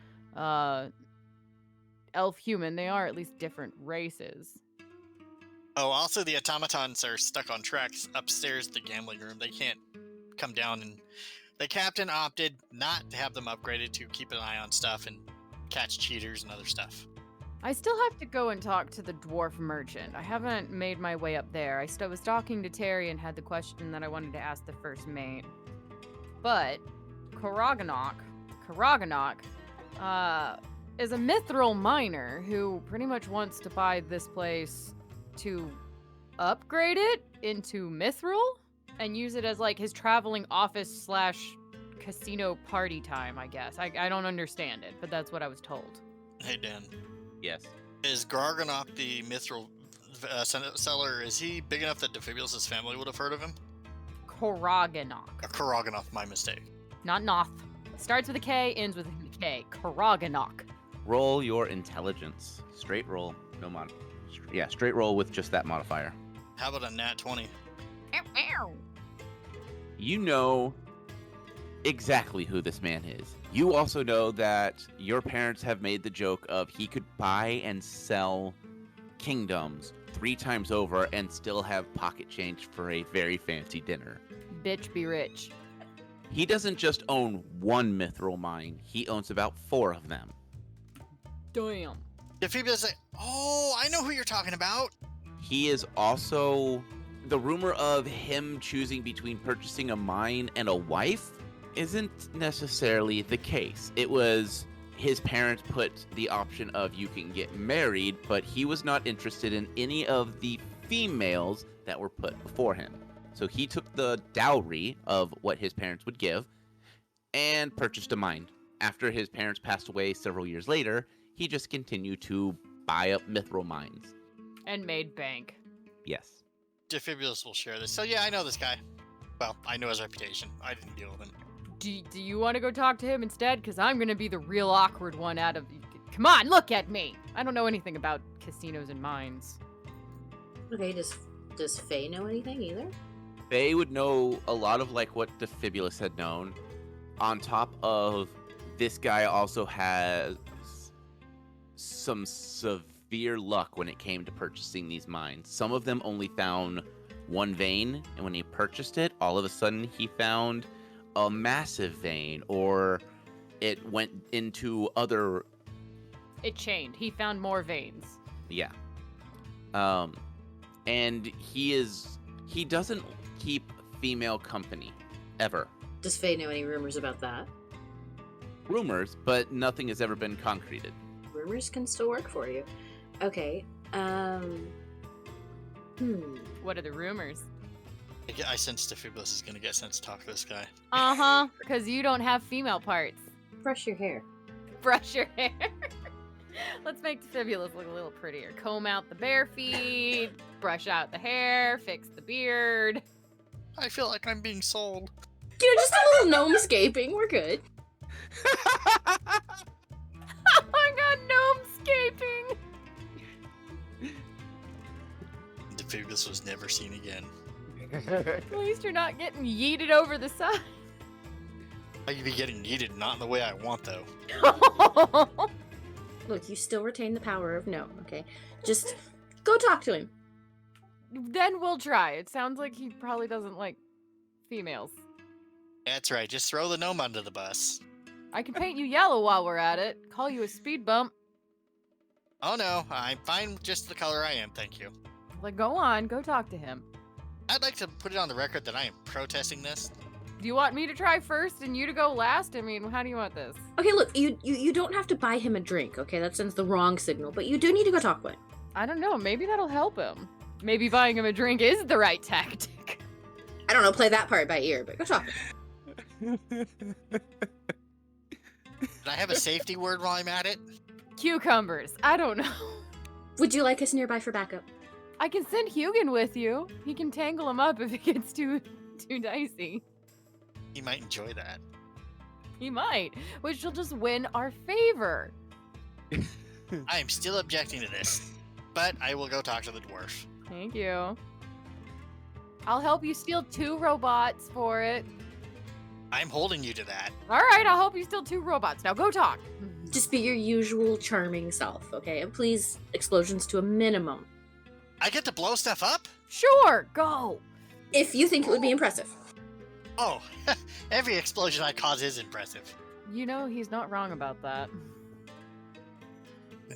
elf human, they are at least different races. Oh, also the automatons are stuck on tracks upstairs at the gambling room. They can't come down, and the captain opted not to have them upgraded to keep an eye on stuff and catch cheaters and other stuff. I still have to go and talk to the dwarf merchant. I haven't made my way up there. I was talking to Terry and had the question that I wanted to ask the first mate. But Karaganok, is a mithril miner who pretty much wants to buy this place to upgrade it into mithril and use it as like his traveling office / casino party time, I guess. I don't understand it, but that's what I was told. Hey, Dan. Yes. Is Garganok the mithril seller, is he big enough that Defibulus' family would have heard of him? Karaganok. Karaganok, my mistake. Not Noth. Starts with a K, ends with a K. Karaganok. Roll your intelligence. Straight roll. No mod. Yeah, straight roll with just that modifier. How about a nat 20? You know exactly who this man is. You also know that your parents have made the joke of he could buy and sell kingdoms 3 times over and still have pocket change for a very fancy dinner. Bitch be rich. He doesn't just own one mithril mine, he owns about 4 of them. Damn. Defibulus like, oh, I know who you're talking about. He is also... The rumor of him choosing between purchasing a mine and a wife isn't necessarily the case. It was his parents put the option of you can get married, but he was not interested in any of the females that were put before him. So he took the dowry of what his parents would give and purchased a mine. After his parents passed away several years later, he just continued to buy up mithril mines. And made bank. Yes. Defibulus will share this. So yeah, I know this guy. Well, I know his reputation. I didn't deal with him. Do you want to go talk to him instead? Because I'm going to be the real awkward one out of... Come on, look at me! I don't know anything about casinos and mines. Okay, does Faye know anything either? They would know a lot of like what Defibulus had known. On top of this guy also has some severe luck when it came to purchasing these mines. Some of them only found one vein, and when he purchased it, all of a sudden he found a massive vein, or it went into other... It chained. He found more veins. Yeah. And he doesn't keep female company, ever. Does Faye know any rumors about that? Rumors, but nothing has ever been concreted. Rumors can still work for you. Okay, What are the rumors? I sense Defibulus is gonna get sent to talk to this guy. Uh-huh, because you don't have female parts. Brush your hair. Brush your hair. Let's make Defibulus look a little prettier. Comb out the bare feet, brush out the hair, fix the beard. I feel like I'm being sold. You know, just a little gnomescaping. We're good. Oh my god, gnomescaping! Defibulus was never seen again. At least you're not getting yeeted over the side. I could be getting yeeted, not in the way I want, though. Look, you still retain the power of no, okay? Just go talk to him. Then we'll try. It sounds like he probably doesn't like females. That's right, just throw the gnome under the bus. I can paint you yellow while we're at it. Call you a speed bump. Oh no, I'm fine with just the color I am, thank you. Like, go on, go talk to him. I'd like to put it on the record that I am protesting this. Do you want me to try first and you to go last? I mean, how do you want this? Okay, look, you don't have to buy him a drink, okay? That sends the wrong signal, but you do need to go talk with him. I don't know. Maybe that'll help him. Maybe buying him a drink is the right tactic. I don't know, play that part by ear, but go talk with him. Can I have a safety word while I'm at it? Cucumbers. I don't know. Would you like us nearby for backup? I can send Hugin with you. He can tangle him up if it gets too dicey. He might enjoy that. He might, which will just win our favor. I am still objecting to this, but I will go talk to the dwarf. Thank you. I'll help you steal 2 robots for it. I'm holding you to that. All right, I'll help you steal 2 robots. Now go talk. Just be your usual charming self, okay? And please, explosions to a minimum. I get to blow stuff up? Sure, go. If you think it would be impressive. Oh, every explosion I cause is impressive. You know, he's not wrong about that.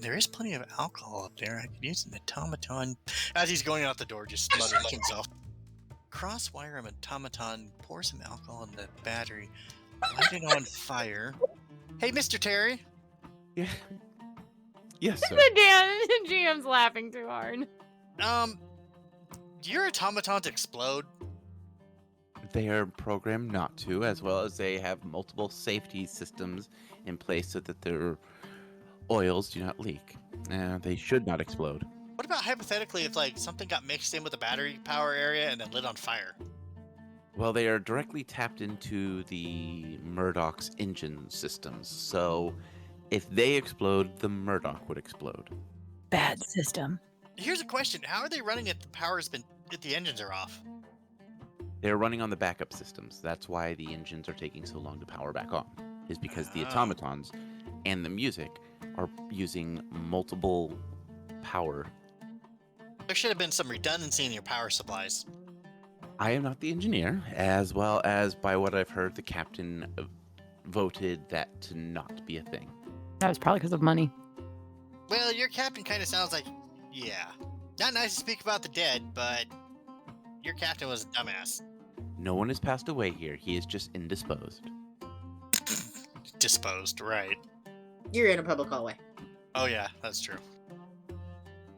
There is plenty of alcohol up there. I could use an automaton. As he's going out the door, just muttering to himself. Crosswire an automaton, pour some alcohol in the battery, light it on fire. Hey, Mr. Terry. Yeah. Yes, sir. The GM's laughing too hard. Do your automatons explode? They are programmed not to, as well as they have multiple safety systems in place so that their oils do not leak. They should not explode. What about hypothetically if like something got mixed in with the battery power area and then lit on fire? Well, they are directly tapped into the Murdock's engine systems, so if they explode, the Murdock would explode. Bad system. Here's a question: how are they running if the engines are off? They're running on the backup systems. That's why the engines are taking so long to power back on, is because the automatons and the music are using multiple power. There should have been some redundancy in your power supplies. I am not the engineer, as well as by what I've heard, the captain voted that to not be a thing. That was probably because of money. Well, your captain kind of sounds like, yeah. Not nice to speak about the dead, but your captain was a dumbass. No one has passed away here. He is just indisposed. Disposed, right. You're in a public hallway. Oh yeah, that's true.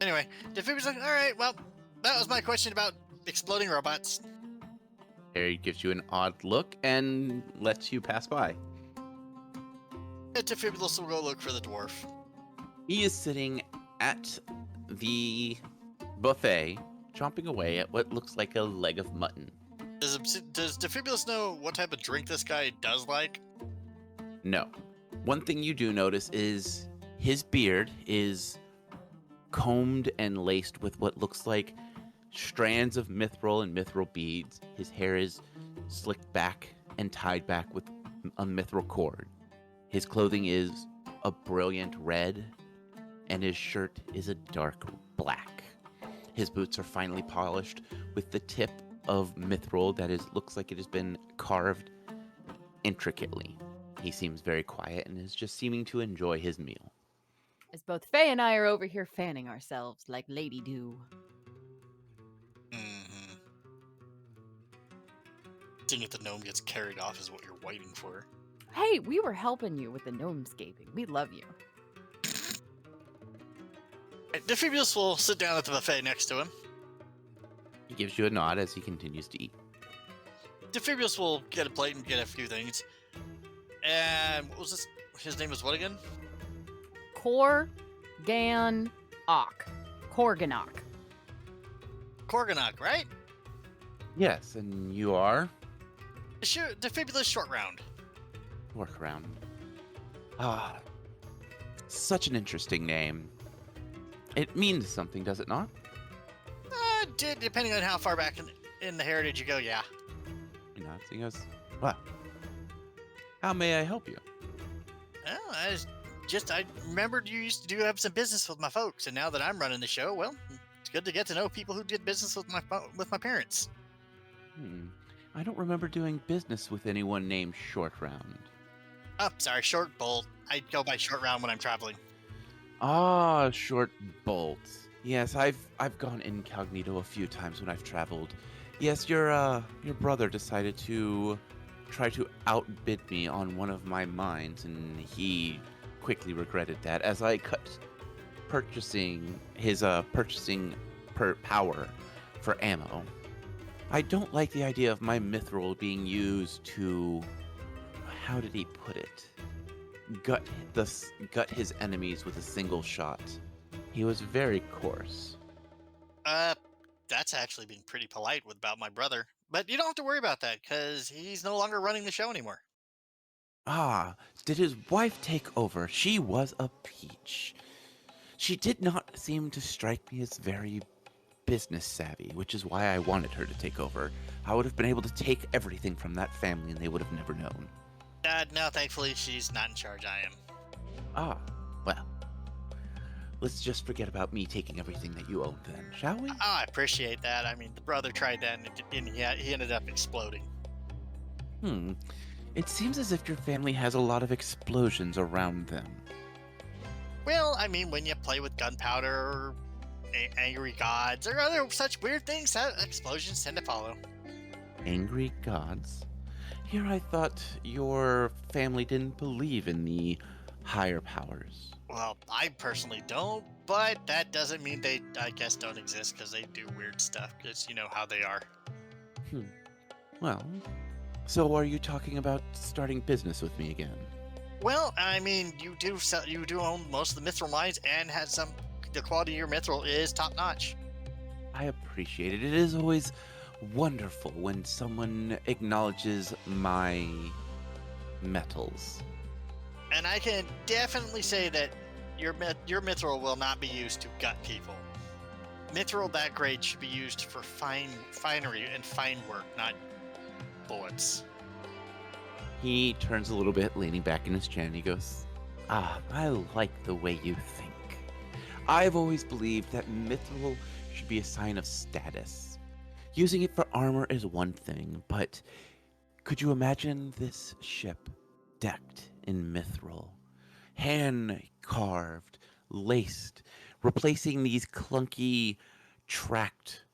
Anyway, Defibulus like, alright, well, that was my question about exploding robots. Harry gives you an odd look and lets you pass by. Defibulus will go look for the dwarf. He is sitting at the buffet, chomping away at what looks like a leg of mutton. Does Does Defibulus know what type of drink this guy does like? No. One thing you do notice is his beard is combed and laced with what looks like strands of mithril and mithril beads. His hair is slicked back and tied back with a mithril cord. His clothing is a brilliant red, and his shirt is a dark black. His boots are finely polished with the tip of mithril that looks like it has been carved intricately. He seems very quiet and is just seeming to enjoy his meal. As both Faye and I are over here fanning ourselves like Lady do. Mm-hmm. Seeing if the gnome gets carried off is what you're waiting for. Hey, we were helping you with the Gnomescaping. We love you. Defibulus will sit down at the buffet next to him. He gives you a nod as he continues to eat. Defibulus will get a plate and get a few things. And what was this? His name was what again? Korganok. Korganok. Korganok, right? Yes, and you are? Sure, Defibulus Short Round. Work around. Ah, such an interesting name. It means something, does it not? Depending on how far back in the heritage you go, yeah. He nods. He goes, well, how may I help you? Well, I remembered you used to have some business with my folks, and now that I'm running the show, well, it's good to get to know people who did business with my parents. I don't remember doing business with anyone named Short Round. Oh, sorry, Short Bolt. I go by Short Round when I'm traveling. Ah, Short Bolt. Yes, I've gone incognito a few times when I've traveled. Yes, your brother decided to try to outbid me on one of my mines, and he quickly regretted that as I cut purchasing power for ammo. I don't like the idea of my mithril being used to, how did he put it? Gut his enemies with a single shot. He was very coarse. That's actually being pretty polite about my brother. But you don't have to worry about that, because he's no longer running the show anymore. Ah, did his wife take over? She was a peach. She did not seem to strike me as very business savvy, which is why I wanted her to take over. I would have been able to take everything from that family and they would have never known. No, thankfully, she's not in charge. I am. Ah, well. Let's just forget about me taking everything that you own then, shall we? Oh, I appreciate that. I mean, the brother tried that and he ended up exploding. It seems as if your family has a lot of explosions around them. Well, I mean, when you play with gunpowder or angry gods or other such weird things, explosions tend to follow. Angry gods? Here I thought your family didn't believe in the higher powers. Well, I personally don't, but that doesn't mean they, I guess, don't exist, because they do weird stuff, because you know how they are. Well, so are you talking about starting business with me again? Well, I mean, you do own most of the mithril mines, and the quality of your mithril is top notch. I appreciate it. It is always wonderful when someone acknowledges my metals. And I can definitely say that your mithril will not be used to gut people. Mithril that grade should be used for finery and fine work, not bullets. He turns a little bit, leaning back in his chair, and he goes, I like the way you think. I've always believed that mithril should be a sign of status. Using it for armor is one thing, but could you imagine this ship decked in mithril, hand-carved, laced, replacing these clunky, tracked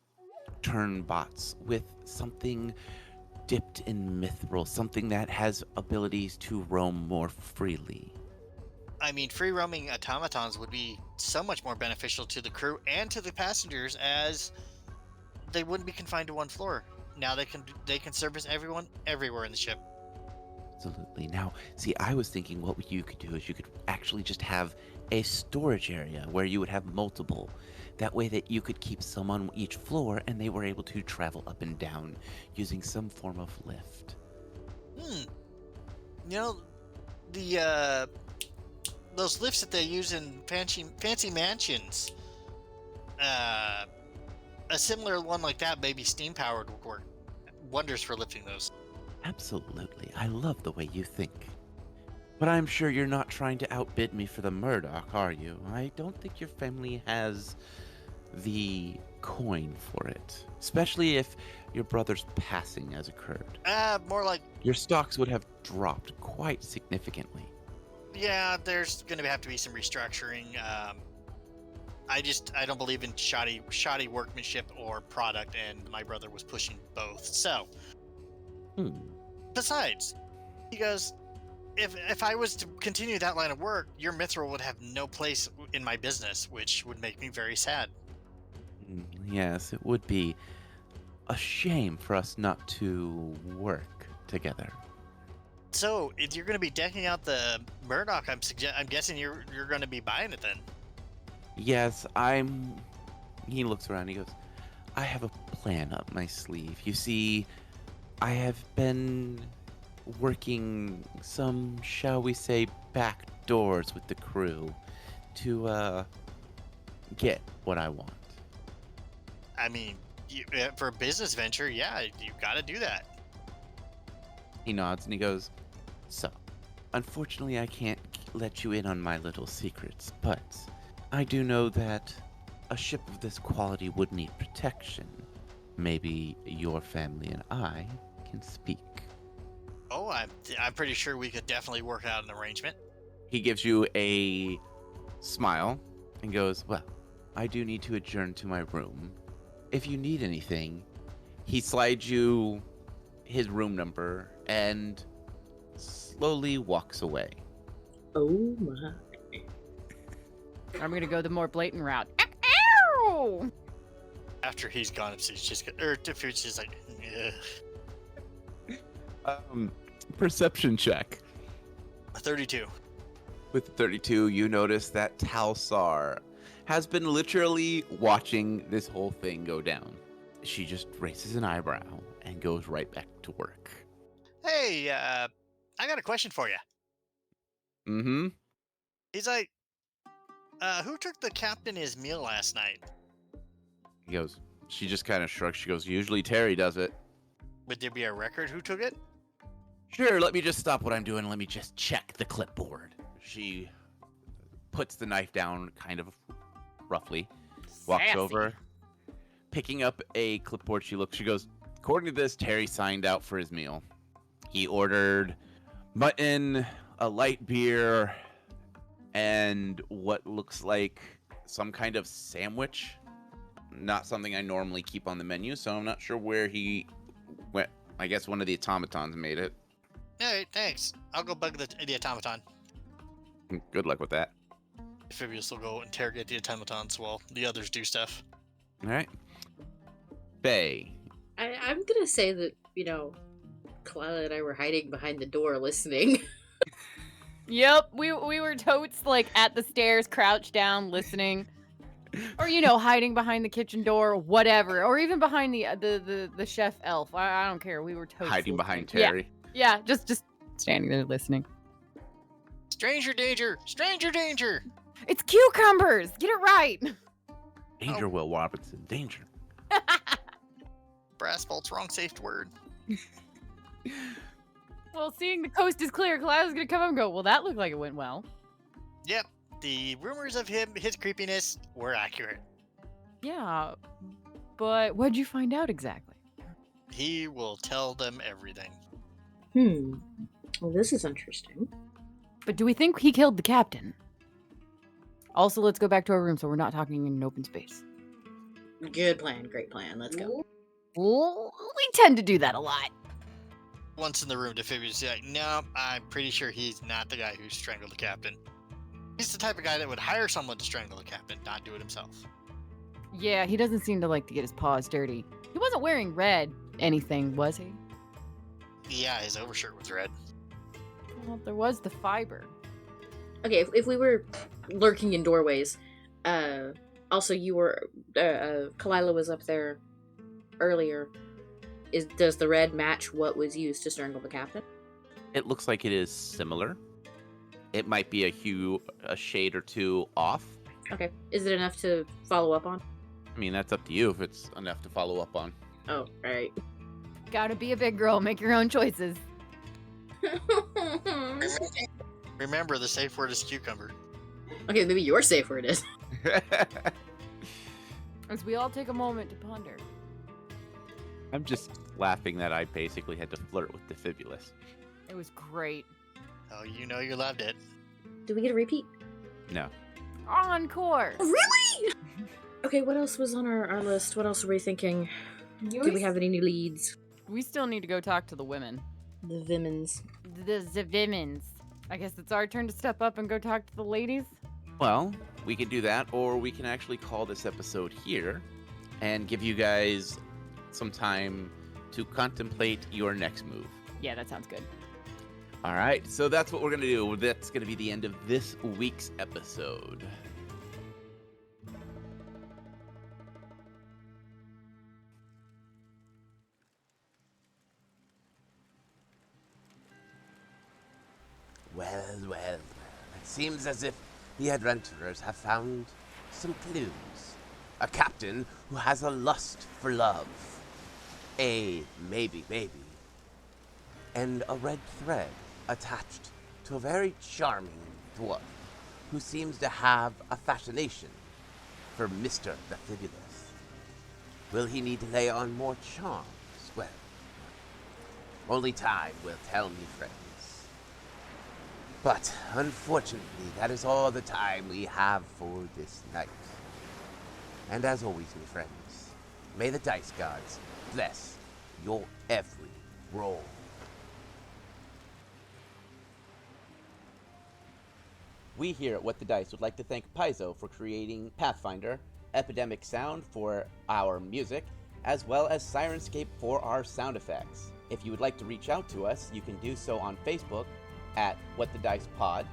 turnbots with something dipped in mithril, something that has abilities to roam more freely? I mean, free roaming automatons would be so much more beneficial to the crew and to the passengers, as they wouldn't be confined to one floor. Now they can service everyone everywhere in the ship. Absolutely. Now, see, I was thinking what you could do is you could actually just have a storage area where you would have multiple. That way that you could keep some on each floor and they were able to travel up and down using some form of lift. You know, the those lifts that they use in fancy mansions. A similar one like that, maybe steam powered, would work wonders for lifting those. Absolutely. I love the way you think. But I'm sure you're not trying to outbid me for the Murdock, are you? I don't think your family has the coin for it. Especially if your brother's passing has occurred. More like, Your stocks would have dropped quite significantly. yeah, there's gonna have to be some restructuring. I don't believe in shoddy workmanship or product, and my brother was pushing both. So, besides, he goes, if I was to continue that line of work, your mithril would have no place in my business, which would make me very sad. Yes, it would be a shame for us not to work together. So, if you're going to be decking out the Murdock, I'm guessing you're going to be buying it then. Yes, He looks around, he goes, I have a plan up my sleeve. You see, I have been working some, shall we say, back doors with the crew to, get what I want. I mean, for a business venture, yeah, you got to do that. He nods and he goes, so, unfortunately I can't let you in on my little secrets, but I do know that a ship of this quality would need protection. Maybe your family and I can speak. Oh, I'm pretty sure we could definitely work out an arrangement. He gives you a smile and goes, well, I do need to adjourn to my room. If you need anything, he slides you his room number and slowly walks away. Oh my. I'm gonna go the more blatant route. Ow! After he's gone, she's just like, ugh. Perception check. A 32. With 32, you notice that Talsar has been literally watching this whole thing go down. She just raises an eyebrow and goes right back to work. Hey, I got a question for you. Mm-hmm. He's like, who took the captain his meal last night? He goes, she just kind of shrugs. She goes, usually Terry does it. Would there be a record who took it? Sure, let me just stop what I'm doing. Let me just check the clipboard. She puts the knife down kind of roughly, walks Sassy. over, picking up a clipboard. She goes, according to this, Terry signed out for his meal. He ordered mutton, a light beer, and what looks like some kind of sandwich. Not something I normally keep on the menu, so I'm not sure where he went. I guess one of the automatons made it. Alright, thanks. I'll go bug the automaton. Good luck with that. Amphibious will go interrogate the automatons while the others do stuff. All right. Faye. I'm gonna say that, Kalila and I were hiding behind the door listening. Yep, we were totes like at the stairs, crouched down, listening, or hiding behind the kitchen door, whatever, or even behind the chef elf. I don't care. We were totes Hiding listening. behind Terry. Yeah, just standing there listening. Stranger danger! Stranger danger! It's cucumbers. Get it right. Danger, Will Robinson. Danger. Brass bolts, wrong saved word. Well, seeing the coast is clear, Cloud's gonna come up and go, well, that looked like it went well. Yep, the rumors of his creepiness were accurate. Yeah, but what'd you find out exactly? He will tell them everything. Well, this is interesting. But do we think he killed the captain? Also, let's go back to our room so we're not talking in an open space. Good plan. Great plan. Let's go. Well, we tend to do that a lot. Once in the room, Amphibious is like, no, I'm pretty sure he's not the guy who strangled the captain. He's the type of guy that would hire someone to strangle the captain, not do it himself. Yeah, he doesn't seem to like to get his paws dirty. He wasn't wearing red anything, was he? Yeah, his overshirt was red. Well, there was the fiber. Okay, if we were lurking in doorways, also you were, Kalila was up there earlier. Does the red match what was used to strangle the captain? It looks like it is similar. It might be a shade or two off. Okay, is it enough to follow up on? I mean, that's up to you if it's enough to follow up on. Oh, right. Gotta be a big girl, make your own choices. Remember, the safe word is cucumber. Okay, maybe your safe word is. As we all take a moment to ponder. I'm just laughing that I basically had to flirt with Defibulous. It was great. Oh, you know you loved it. Do we get a repeat? No. Encore! Really? Okay, what else was on our list? What else are we thinking? Do we have any new leads? We still need to go talk to the women. The Vimens. The Vimens. I guess it's our turn to step up and go talk to the ladies? Well, we can do that, or we can actually call this episode here and give you guys some time to contemplate your next move. Yeah, that sounds good. All right, so that's what we're going to do. That's going to be the end of this week's episode. Well, well, it seems as if the adventurers have found some clues. A captain who has a lust for love. A maybe baby. And a red thread attached to a very charming dwarf who seems to have a fascination for Mr. Defibulous. Will he need to lay on more charms? Well, only time will tell me, friends. But, unfortunately, that is all the time we have for this night. And as always, my friends, may the dice gods bless your every roll. We here at What the Dice would like to thank Paizo for creating Pathfinder, Epidemic Sound for our music, as well as Sirenscape for our sound effects. If you would like to reach out to us, you can do so on Facebook at What the Dice Pod,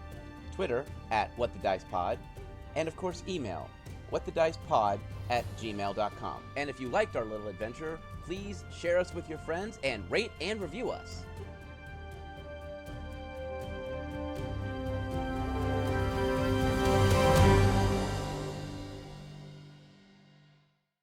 Twitter at What the Dice Pod, and of course email whatthedicepod@gmail.com. And if you liked our little adventure, please share us with your friends and rate and review us.